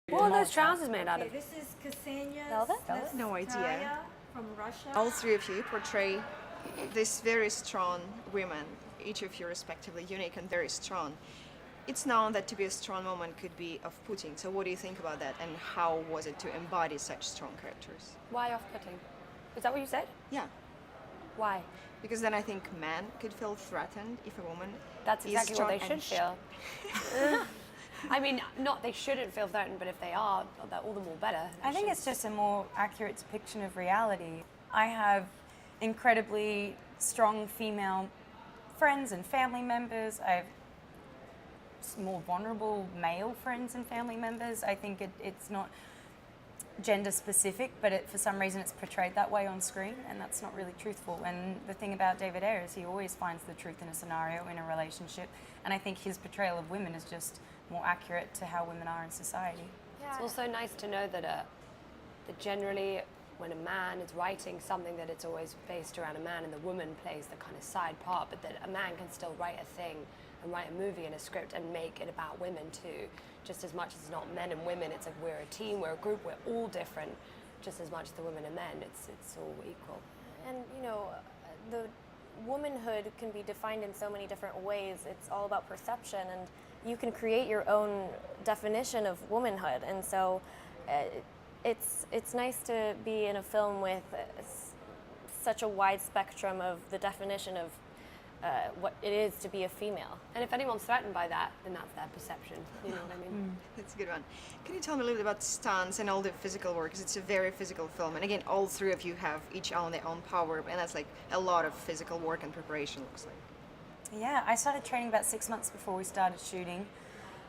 What are those trousers made out of? This is Ksenia's. Velvet? No idea. Cara from Russia. All three of you portray these very strong women, each of you respectively unique and very strong. It's known that to be a strong woman could be off-putting. So what do you think about that, and how was it to embody such strong characters? Why off-putting? Is that what you said? Yeah, Why? because then I think men could feel threatened if a woman That's is exactly strong what they should and feel. I mean, not they shouldn't feel threatened, but if they are, that all the more better. I think it's just a more accurate depiction of reality. I have incredibly strong female friends and family members. I have more vulnerable male friends and family members. I think it's not gender specific, but for some reason it's portrayed that way on screen, and that's not really truthful. And the thing about David Ayer is he always finds the truth in a scenario, in a relationship, and I think his portrayal of women is just more accurate to how women are in society. Yeah. It's also nice to know that generally when a man is writing something, that it's always based around a man and the woman plays the kind of side part, but that a man can still write a thing and write a movie and a script and make it about women too. Just as much as it's not men and women, it's like we're a team, we're a group, we're all different. Just as much as the women and men, it's all equal. And you know, the womanhood can be defined in so many different ways. It's all about perception, and you can create your own definition of womanhood. And so it's nice to be in a film with such a wide spectrum of the definition of what it is to be a female. And if anyone's threatened by that, then that's their perception. You know what I mean? That's a good one. Can you tell me a little bit about stunts and all the physical work? Because it's a very physical film. And again, all three of you have each own their own power, and that's like a lot of physical work and preparation, looks like. Yeah, I started training about 6 months before we started shooting.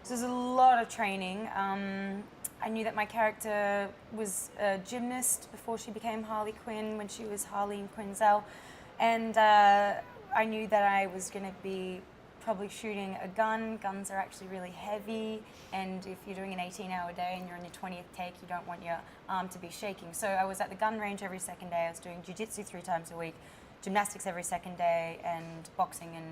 So there's a lot of training. I knew that my character was a gymnast before she became Harley Quinn, when she was Harley in Quinzel. And I knew that I was going to be probably shooting a gun. Guns are actually really heavy, and if you're doing an 18-hour day and you're on your 20th take, you don't want your arm to be shaking. So I was at the gun range every second day. I was doing jiu-jitsu 3 times a week, gymnastics every second day, and boxing and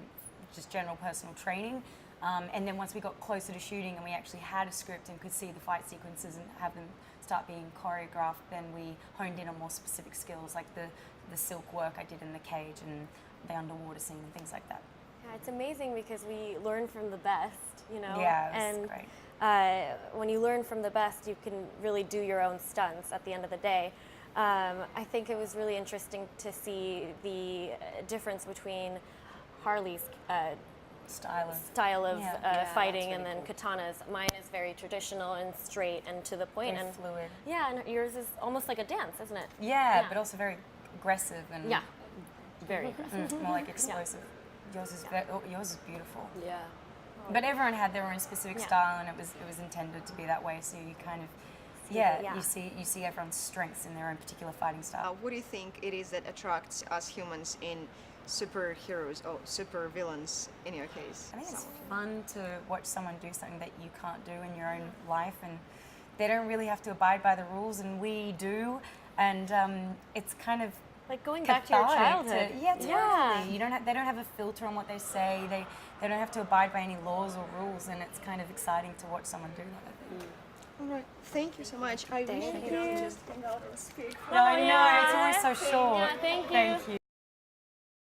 just general personal training. And then once we got closer to shooting and we actually had a script and could see the fight sequences and have them start being choreographed, then we honed in on more specific skills, like the silk work I did in the cage and the underwater scene and things like that. Yeah, it's amazing because we learn from the best, you know? Yeah, it was great. When you learn from the best, you can really do your own stunts at the end of the day. I think it was really interesting to see the difference between Harley's style of fighting and then Katana's. Mine is very traditional and straight and to the point. Very and fluid. Yeah, and yours is almost like a dance, isn't it? Yeah, but also very aggressive and very aggressive. more like explosive. Yours is yours is beautiful. Yeah. But everyone had their own specific style, and it was intended to be that way. So you kind of you see everyone's strengths in their own particular fighting style. What do you think it is that attracts us humans in superheroes or super villains in your case? I think it's fun to watch someone do something that you can't do in your own life, and they don't really have to abide by the rules, and we do, and it's kind of like going back to your childhood. Totally. Yeah. They don't have a filter on what they say. They don't have to abide by any laws or rules, and it's kind of exciting to watch someone do that, I think. All right, thank you so much. I wish I could just hang out and speak. No, I know, it's always so short. Yeah, thank you. Thank you.